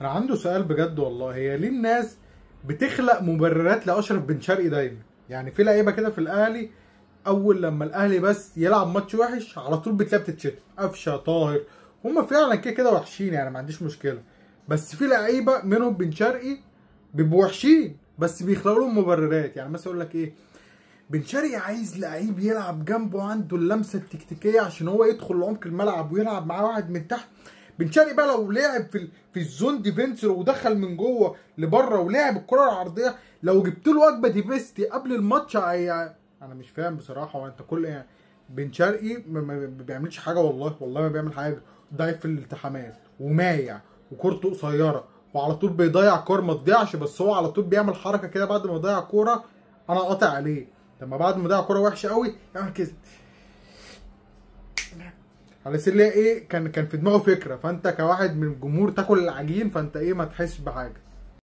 انا عنده سؤال بجد والله، هي ليه الناس بتخلق مبررات لاشرف بن شرقي دايما؟ يعني في لعيبه كده في الاهلي، اول لما الاهلي بس يلعب ماتش وحش على طول بتلاقي بتتشتم. قفشه، طاهر، هما فعلا كده كده وحشين، يعني ما عنديش مشكله. بس في لعيبه منهم بن شرقي بيبقوا وحشين بس بيخلقوا لهم مبررات. يعني مثلا يقول لك ايه، بن شرقي عايز لعيب يلعب جنبه عنده اللمسه التكتيكيه عشان هو يدخل لعمق الملعب ويلعب معاه واحد من تحت. بن شرقي بقى لو لعب في الزون ديفنسر ودخل من جوه لبره ولعب الكره العرضيه، لو جبت له وجبه ديفيستي قبل الماتش انا مش فاهم بصراحه. هو انت كل يعني بن شرقي ما بيعملش حاجه، والله ما بيعمل حاجه. ضعيف في الالتحامات ومايع وكورته قصيره وعلى طول بيضيع كور ما تضيعش، بس هو على طول بيعمل حركه كده بعد ما يضيع كوره انا قاطع عليه. لما بعد ما يضيع كوره وحشه قوي يعمل كده على سبيل ايه، كان في دماغه فكره، فانت كواحد من الجمهور تاكل العجين، فانت ايه ما تحسش بحاجه.